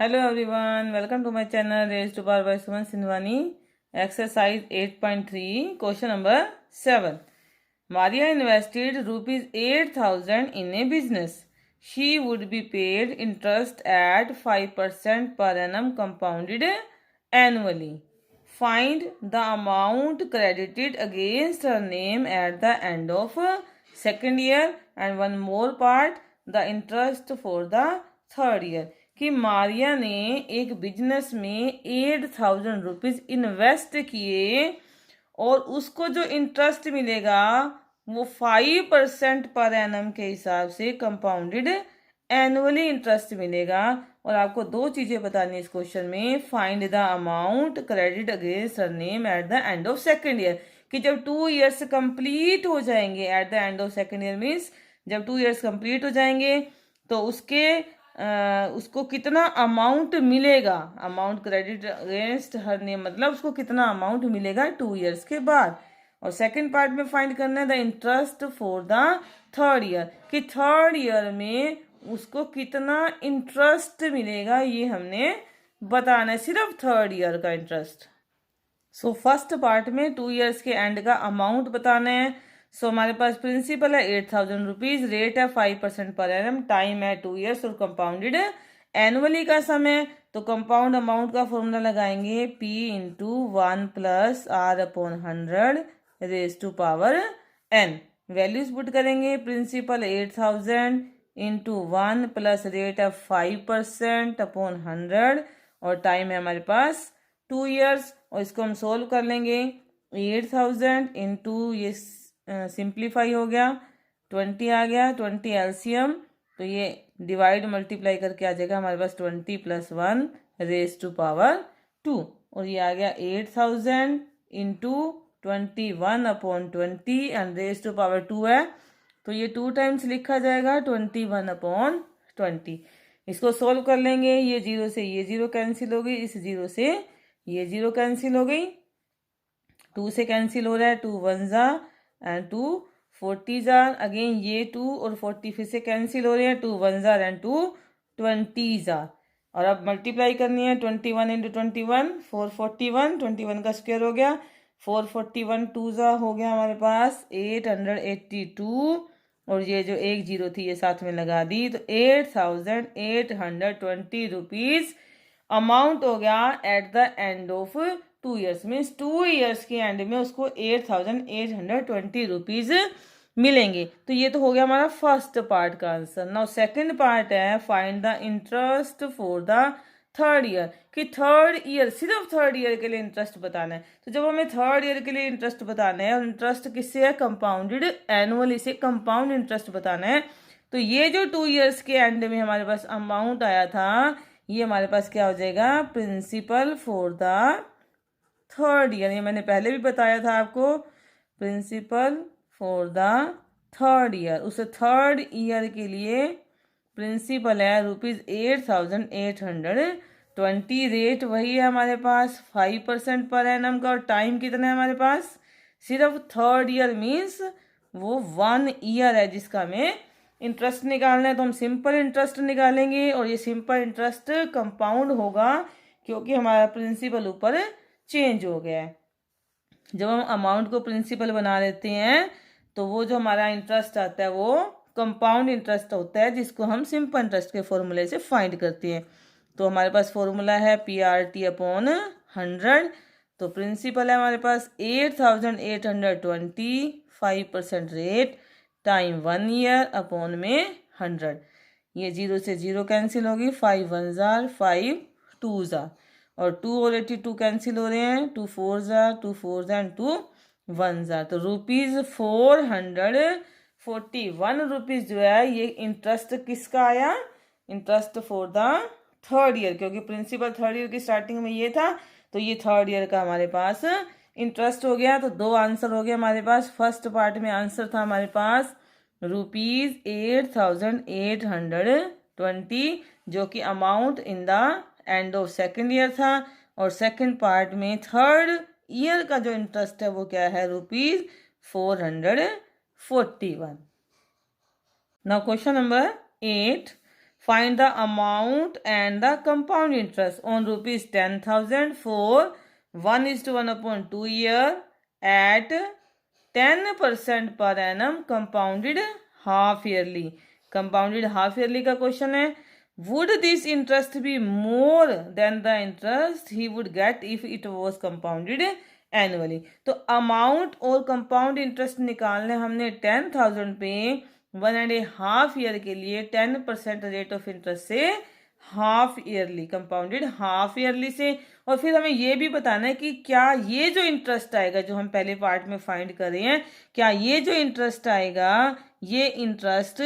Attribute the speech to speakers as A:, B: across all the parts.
A: Hello everyone, welcome to my channel Raised to Power by Suman Sindwani. Exercise 8.3, question number 7. Maria invested rupees 8,000 in a business. She would be paid interest at 5% per annum compounded annually. Find the amount credited against her name at the end of second year and one more part, the interest for the third year कि मारिया ने एक business में 8,000 rupees invest किए और उसको जो interest मिलेगा वो 5% पर एनम के हिसाब से कंपाउंडेड एनुअली इंटरेस्ट मिलेगा। और आपको दो चीजें बतानी है इस क्वेश्चन में। Find the amount credit against her name at the end of second year कि जब 2 ईयर्स कंप्लीट हो जाएंगे, at the end of second year means जब 2 ईयर्स कंप्लीट हो जाएंगे तो उसको कितना अमाउंट मिलेगा, amount credit against her name मतलब उसको कितना अमाउंट मिलेगा 2 ईयर्स के बाद। और सेकंड पार्ट में फाइंड करना है the interest for the third year कि थर्ड ईयर में उसको कितना इंटरेस्ट मिलेगा, ये हमने बताना है, सिर्फ थर्ड ईयर का इंटरेस्ट। सो फर्स्ट पार्ट में 2 ईयर्स के एंड का अमाउंट बताना है। सो हमारे पास प्रिंसिपल है 8,000 रुपीज, रेट है 5% पर एनम, टाइम है 2 ईयर्स और कंपाउंडेड एनुअली का समय। तो कंपाउंड अमाउंट का फॉर्मूला लगाएंगे P into 1 plus R upon 100 raise to power n। Values put करेंगे, प्रिंसिपल 8,000 इंटू 1 प्लस रेट है 5% अपॉन 100 और टाइम है हमारे पास 2 ईयर्स। और इसको हम सोल्व कर लेंगे। 8,000 इंटू ये सिंप्लीफाई हो गया, 20 आ गया, 20 एलसीएम, तो ये डिवाइड मल्टीप्लाई करके आ जाएगा हमारे पास 20 प्लस 1 रेज टू पावर 2। और ये आ गया 8,000 into 21 upon 20 and raise to power 2 है, तो ये 2 टाइम्स लिखा जाएगा 21 अपॉन 20। इसको सोल्व कर लेंगे, ये 0 से ये 0 कैंसिल हो गई, इस 0 से ये 0 कैंसिल हो गई, 2 से कैंसिल हो रहा है, 2 1 जा एंड 2 40 जार, अगेन ये 2 और 40 फिर से कैंसिल हो रहे हैं, 2 1 जार एंड 2 20 जार। और अब मल्टीप्लाई करनी है 21 इंटू 21 441, 21 का स्क्वायर हो गया, 441 2 जा हो गया हमारे पास 882 और ये जो एक जीरो थी ये साथ में लगा दी, तो 8,820 रुपीज अमाउंट हो गया at the end of 2 years means 2 years के एंड में उसको 8,820 रुपीज मिलेंगे। तो ये तो हो गया हमारा फर्स्ट पार्ट का आंसर। नाउ सेकंड पार्ट है find the interest for the third year कि थर्ड ईयर, सिर्फ थर्ड ईयर के लिए इंटरेस्ट बताना है। तो जब हमें थर्ड ईयर के लिए इंटरेस्ट बताना है और इंटरेस्ट किससे है, कंपाउंडेड एनुअली से कंपाउंड इंटरेस्ट बताना है, तो ये जो 2 ईयर्स के एंड में हमारे पास अमाउंट आया था ये हमारे पास क्या हो जाएगा, principal for the third year. ये मैंने पहले भी बताया था आपको, principal for the third year. उस थर्ड ईयर के लिए प्रिंसिपल है रुपीज 8,820, रेट वही है हमारे पास 5% पर एनम का, और टाइम कितना है हमारे पास, सिर्फ थर्ड ईयर मीन्स वो 1 ईयर है जिसका हमें इंटरेस्ट निकालना है। तो हम सिंपल इंटरेस्ट निकालेंगे और ये सिंपल इंटरेस्ट कंपाउंड होगा क्योंकि हमारा प्रिंसिपल ऊपर चेंज हो गया है। जब हम अमाउंट को प्रिंसिपल बना लेते हैं तो वो जो हमारा इंटरेस्ट आता है वो कंपाउंड इंटरेस्ट होता है जिसको हम सिंपल इंटरेस्ट के फॉर्मूले से फाइंड करते हैं। तो हमारे पास फॉर्मूला है PRT अपॉन 100। तो प्रिंसिपल है हमारे पास 8,820, 5% रेट टाइम 1 ईयर अपॉन में 100। ये 0 से 0 कैंसिल होगी, 5 1 जार 5 2 जार और 2 और 82 कैंसिल हो रहे हैं, 2 4 जार 2 4 जार एंड 2 1 जार। तो रुपीज 441 रुपीज जो है ये इंटरेस्ट किसका आया, interest for the third year, क्योंकि प्रिंसिपल थर्ड ईयर की स्टार्टिंग में ये था तो ये थर्ड ईयर का हमारे पास इंटरेस्ट हो गया। तो 2 आंसर हो गया हमारे पास। फर्स्ट पार्ट में आंसर था हमारे पास रुपीज 8,820 जो कि amount in the end of second year था, और सेकेंड पार्ट में थर्ड ईयर का जो इंटरेस्ट है वो क्या है, rupees 441। Now question number 8, find the amount and the compound interest on rupees 10,000 for 1:1/2 year at 10% per annum compounded half yearly. Compounded half yearly का क्वेश्चन है. Would this interest be more than the interest he would get if it was compounded annually? तो amount और compound interest निकालने हमने 10,000 पे 1.5 year के लिए 10% rate of interest से half yearly, compounded half yearly से. और फिर हमें ये भी बताना है कि क्या ये जो इंटरेस्ट आएगा जो हम पहले पार्ट में फाइंड कर रहे हैं, क्या ये जो इंटरेस्ट आएगा ये इंटरेस्ट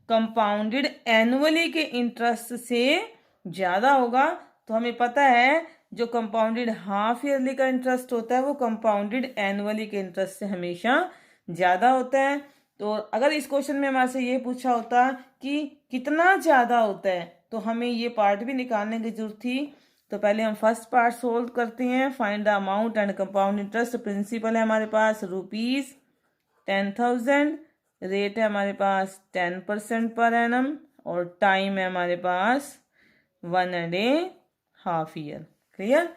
A: कंपाउंडेड एनुअली के इंटरेस्ट से ज़्यादा होगा. तो हमें पता है जो कंपाउंडेड हाफ ईयरली का इंटरेस्ट होता है वो कंपाउंडेड एनुअली के इंटरेस्ट से हमेशा ज़्यादा होता है. तो अगर इस क्वेश्चन में हमारे से ये पूछा होता कि कितना ज़्यादा होता है तो हमें ये पार्ट भी निकालने की जरूरत थी. तो पहले हम फर्स्ट पार्ट सोल्व करते हैं. Find the amount and compound interest. Principal है हमारे पास ₹10,000, रेट है हमारे पास 10% पर एनम और टाइम है हमारे पास 1.5 ईयर. क्लियर.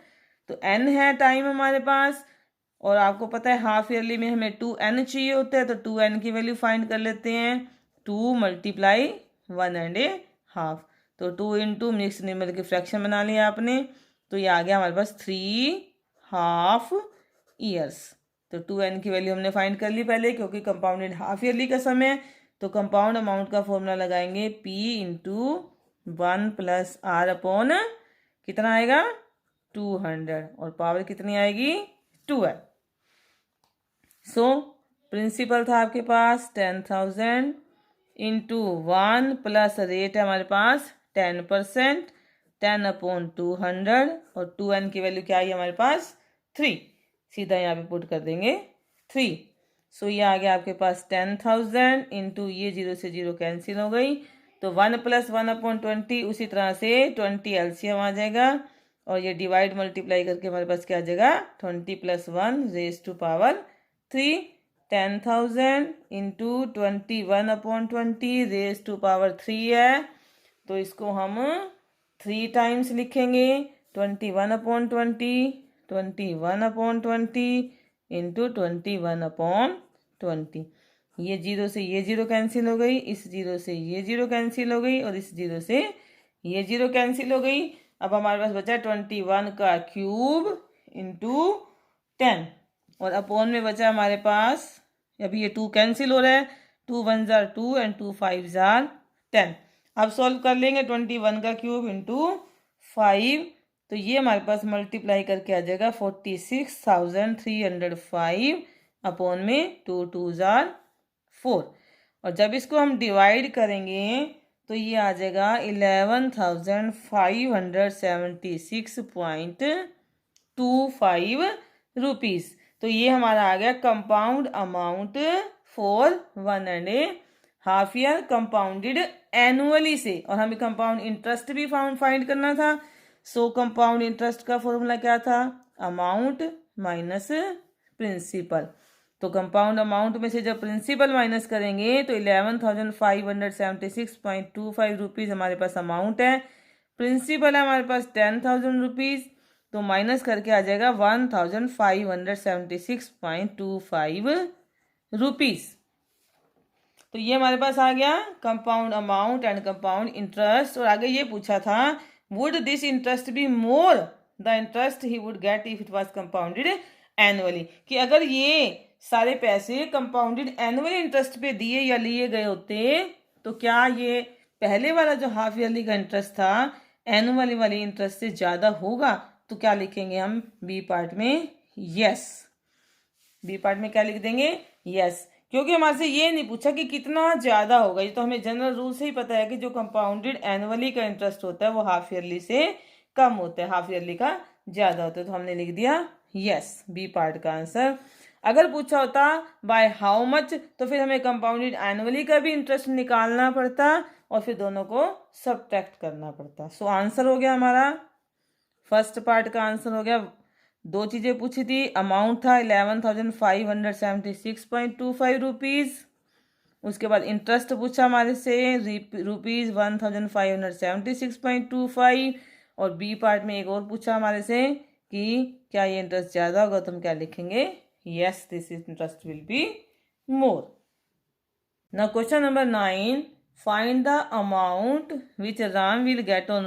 A: तो n है टाइम हमारे पास और आपको पता है हाफ ईयरली में हमें 2n चाहिए होता है. तो 2n की वैल्यू फाइंड कर लेते हैं. 2 × 1.5. तो 2 × मिक्स नंबर की फ्रैक्शन बना लिया आपने. तो ये आ गया हमारे पास 3 ½ ईयर्स. तो 2n की वैल्यू हमने फाइंड कर ली पहले क्योंकि कंपाउंडेड हाफ ईयरली का समय. तो कंपाउंड अमाउंट का फॉर्मूला लगाएंगे P × 1 + R अपॉन कितना आएगा 200 और पावर कितनी आएगी 12. सो प्रिंसिपल था आपके पास 10,000 × 1 प्लस रेट है हमारे पास 10%, 10/200 और 2n की वैल्यू क्या आई हमारे पास 3. सीधा यहाँ पे पुट कर देंगे 3. सो ये आ गया आपके पास 10,000 × ये 0 से 0 कैंसिल हो गई. तो 1 + 1/20 उसी तरह से 20 एलसीएम आ जाएगा और ये डिवाइड मल्टीप्लाई करके हमारे पास क्या आ जाएगा 20 + 1 ⁻³ 10,000 × 21/20 है. तो इसको हम 3 टाइम्स लिखेंगे. 21/20 21/20 × 21/20. ये 0 से ये 0 कैंसिल हो गई, इस 0 से ये 0 कैंसिल हो गई और इस 0 से ये 0 कैंसिल हो गई. अब हमारे पास बचा 21 का क्यूब × 10 और अपॉन में बचा हमारे पास अभी ये 2 कैंसिल हो रहा है. 2 1 जार 2 एंड 2 5 जार 10. अब सॉल्व कर लेंगे 21 का क्यूब × 5. तो ये हमारे पास मल्टीप्लाई करके आ जाएगा 46,305 अपॉन में 2 2 जार 4. और जब इसको हम डिवाइड करेंगे तो ये आ जाएगा 11,576.25 रुपीज़. तो ये हमारा आ गया compound amount for 1.5 year compounded annually से. और हमें कंपाउंड इंटरेस्ट भी फाइंड करना था. सो कंपाउंड इंटरेस्ट का फॉर्मूला क्या था अमाउंट माइनस प्रिंसिपल. तो कंपाउंड अमाउंट में से जब प्रिंसिपल माइनस करेंगे तो 11,576.25 रुपीज़ हमारे पास अमाउंट है. प्रिंसिपल है हमारे पास 10,000 रुपीज़. तो माइनस करके आ जाएगा 1,576.25 रुपीज़. तो ये हमारे पास आ गया compound amount and compound interest. और आगे ये पूछा था would this interest be more the interest he would get if it was compounded annually. कि अगर ये सारे पैसे कंपाउंडेड एनुअली इंटरेस्ट पे दिए या लिए गए होते तो क्या ये पहले वाला जो हाफ ईयरली का इंटरेस्ट था एनुअली वाली इंटरेस्ट से ज़्यादा होगा. तो क्या लिखेंगे हम बी पार्ट में यस. बी पार्ट में क्या लिख देंगे यस. क्योंकि हमारे से ये नहीं पूछा कि कितना ज़्यादा होगा. ये तो हमें जनरल रूल से ही पता है कि जो कंपाउंडेड एनुअली का इंटरेस्ट होता है वो हाफ ईयरली से कम होता है, हाफ ईयरली का ज़्यादा होता है. तो हमने लिख दिया यस बी पार्ट का आंसर. अगर पूछा होता बाय हाउ मच तो फिर हमें कंपाउंडेड एनुअली का भी इंटरेस्ट निकालना पड़ता और फिर दोनों को सब्ट्रैक्ट करना पड़ता. सो आंसर हो गया हमारा फर्स्ट पार्ट का आंसर हो गया. 2 चीज़ें पूछी थी. अमाउंट था 11,576.25 रुपीज़ उसके बाद इंटरेस्ट पूछा हमारे से ₹1576.25 और बी पार्ट में एक और पूछा हमारे से कि क्या ये इंटरेस्ट ज़्यादा होगा, तो हम क्या लिखेंगे, yes this interest will be more. Now question number 9, find the amount which Ram will get on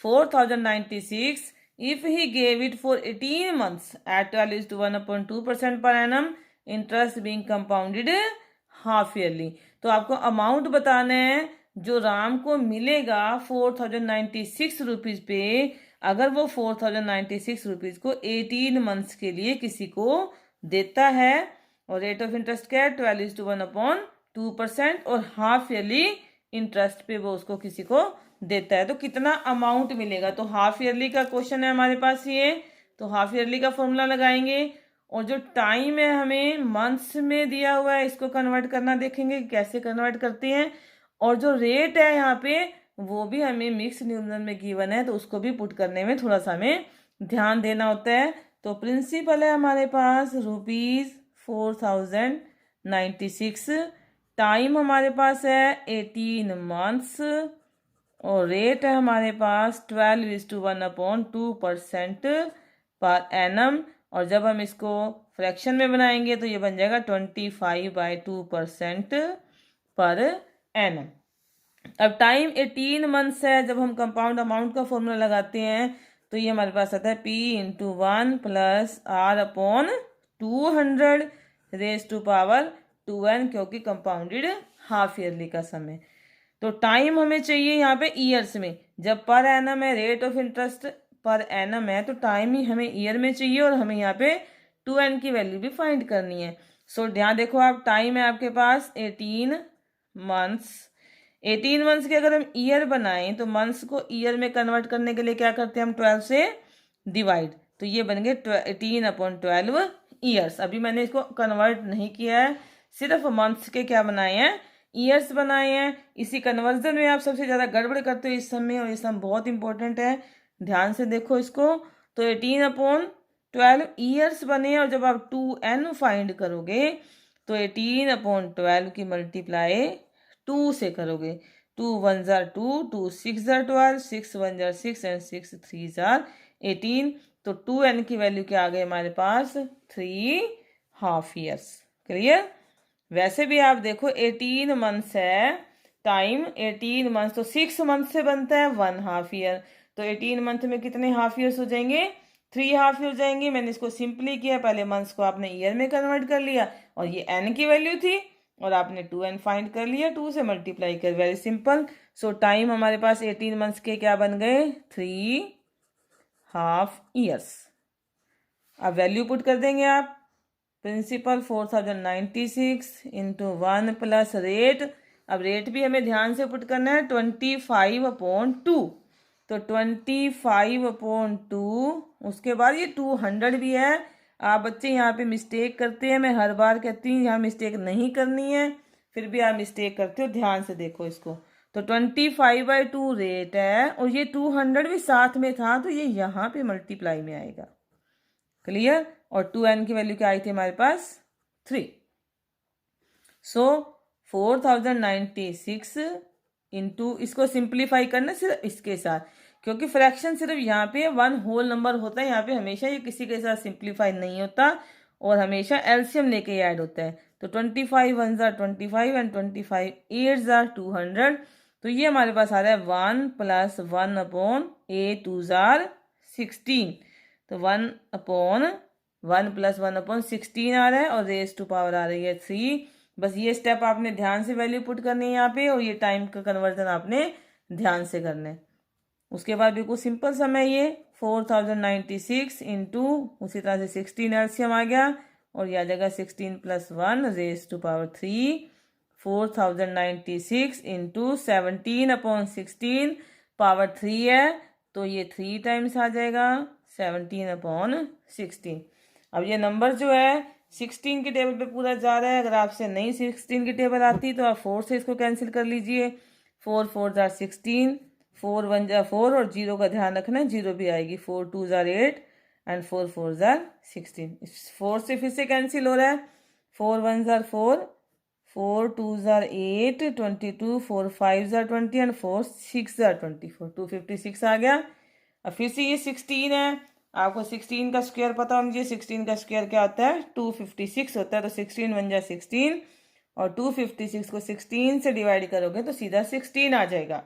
A: ₹4,096 if he gave it for 18 months at 12:1/2% per annum, interest being compounded half yearly. तो आपको amount बताना है जो राम को मिलेगा 4,096 rupees पे, अगर वो 4,096 रुपीज़ को 18 मंथ्स के लिए किसी को देता है, और रेट ऑफ इंटरेस्ट क्या है, 12:1/2% और हाफ ईयरली इंटरेस्ट पे वो उसको किसी को देता है। तो कितना अमाउंट मिलेगा, तो हाफ ईयरली का क्वेश्चन है हमारे पास ये, तो हाफ ईयरली का फॉर्मूला लगाएंगे, और जो टाइम है हमें मंथ्स में दिया हुआ है, इसको कन्वर्ट करना देखेंगे कैसे कन्वर्ट करते हैं, और जो रेट है यहाँ पे वो भी हमें मिक्स न्यूमरल में गिवन है, तो उसको भी पुट करने में थोड़ा सा हमें ध्यान देना होता है। तो प्रिंसिपल है हमारे पास ₹4,096, टाइम हमारे पास है 18 मंथ्स, और रेट है हमारे पास 12:1/2% पर एनम, और जब हम इसको फ्रैक्शन में बनाएंगे तो ये बन जाएगा 25/2% पर एनम। अब टाइम 18 मंथ्स है, जब हम कंपाउंड अमाउंट का फॉर्मूला लगाते हैं तो ये हमारे पास आता है P/1 + R/200 rays to power 2n, क्योंकि कंपाउंडेड हाफ ईयरली का सम है। तो टाइम हमें चाहिए यहाँ पे ईयर्स में, जब पर एनम है, rate of interest per annum है, तो टाइम ही हमें ईयर में चाहिए, और हमें यहाँ पे 2n की वैल्यू भी फाइंड करनी है। सो ध्यान देखो, आप टाइम है आपके पास 18 मंथ्स, 18 मंथ्स के अगर हम ईयर बनाएं तो मंथ्स को ईयर में कन्वर्ट करने के लिए क्या करते हैं, हम 12 से डिवाइड, तो ये बन गए 18/12 ईयर्स। अभी मैंने इसको कन्वर्ट नहीं किया है, सिर्फ मंथ्स के क्या बनाए हैं, ईयर्स बनाए हैं। इसी कन्वर्जन में आप सबसे ज़्यादा गड़बड़ करते हो इस सम में, और ये सम बहुत इंपॉर्टेंट है, ध्यान से देखो इसको। तो 18/12 ईयर्स बने, और जब आप 2n फाइंड करोगे तो 18/12 की मल्टीप्लाई 2 से करोगे, 2 1 jar 2, 2 6 jar 12, 6 1 jar 6 and 6 3 jar 18। तो 2n की वैल्यू क्या आ गई हमारे पास, 3 हाफ ईयर्स। क्लियर। वैसे भी आप देखो 18 मंथ्स है, टाइम 18 मंथ्स, तो 6 मंथ से बनता है 1 हाफ ईयर, तो 18 मंथ में कितने हाफ ईयर्स हो जाएंगे, 3 हाफ ईयर हो जाएंगे। मैंने इसको सिंपली किया, पहले मंथ्स को आपने ईयर में कन्वर्ट कर लिया, और ये n की वैल्यू थी, और आपने 2n फाइंड कर लिया, 2 से मल्टीप्लाई कर, वेरी सिंपल। सो टाइम हमारे पास 18 मंथ्स के क्या बन गए, 3 हाफ ईयर्स। अब वैल्यू पुट कर देंगे आप, प्रिंसिपल 4,096 × 1 + रेट, अब रेट भी हमें ध्यान से पुट करना है, 25/2, तो 25/2, उसके बाद ये 200 भी है। आप बच्चे यहाँ पे मिस्टेक करते हैं, मैं हर बार कहती हूँ यहाँ मिस्टेक नहीं करनी है, फिर भी आप मिस्टेक करते हो, ध्यान से देखो इसको। तो 25/2 रेट है, और ये 200 भी साथ में था, तो ये यहाँ पे मल्टीप्लाई में आएगा। क्लियर। और 2n की वैल्यू क्या आई थी हमारे पास, 3। सो 4,096 इंटू, इसको सिंप्लीफाई करना सिर्फ इसके साथ, क्योंकि फ्रैक्शन सिर्फ यहाँ पे 1 होल नंबर होता है, यहाँ पे हमेशा ये किसी के साथ सिंप्लीफाई नहीं होता, और हमेशा एलसीएम लेके ऐड होता है। तो 25 1 जार 25 एंड 25 8 जार 200, तो ये हमारे पास आ रहा है 1 + 1/(a)2 जार 16, तो 1/1 + 1/16 आ रहा है, और रेज़ टू पावर आ रही है 3। बस ये स्टेप आपने ध्यान से वैल्यू पुट करनी है यहाँ पे, और ये टाइम का कन्वर्जन आपने ध्यान से करना है। उसके बाद बिल्कुल सिंपल सम है ये, 4,096 इंटू उसी तरह से 16 एलसीएम आ गया, और यह आ जाएगा 16 + 1 raise to power 3। 4,096 into 17/16 power 3 है, तो ये 3 टाइम्स आ जाएगा 17/16। अब ये नंबर जो है 16 की टेबल पे पूरा जा रहा है, अगर आपसे नहीं 16 की टेबल आती तो आप 4 से इसको कैंसिल कर लीजिए, 4 4 जार 16, 4 1 जार 4, और 0 का ध्यान रखना, 0 भी आएगी, 4 2 जार 8 एंड 4 4 जार 16। 4 से फिर से कैंसिल हो रहा है, 4 1 jar 4, 4 2s are 8, 22, 4 5s are 20 and 4 6 are 24, 256 आ गया। अब फिर से ये 16 है, आपको 16 का स्क्वायर पता होना चाहिए। 16 का स्क्वायर क्या होता है? 256 होता है। तो 16 बन जाए 16 और 256 को 16 से डिवाइड करोगे तो सीधा 16 आ जाएगा।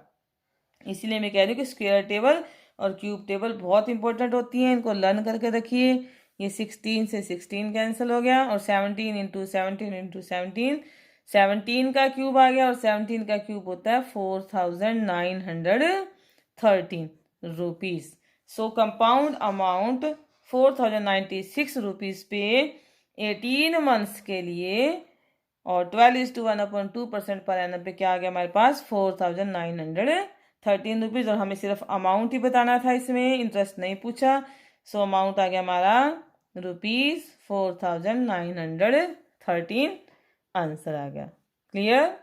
A: इसीलिए मैं कह रही हूँ कि स्क्वायर टेबल और क्यूब टेबल बहुत इंपॉर्टेंट होती हैं, इनको लर्न करके रखिए। ये 16 से 16 कैंसिल हो गया और 17 इंटू 17 इंटू 17, 17 का क्यूब आ गया और 17 का क्यूब होता है 4913 रुपीज़। सो कंपाउंड अमाउंट 4096 रुपीज़ पे 18 मंथ्स के लिए और 12:1/2% पर एनम पे क्या आ गया हमारे पास? 4913 रुपीज़। और हमें सिर्फ अमाउंट ही बताना था, इसमें इंटरेस्ट नहीं पूछा। सो अमाउंट आ गया हमारा ₹4913। आंसर आ गया। क्लियर?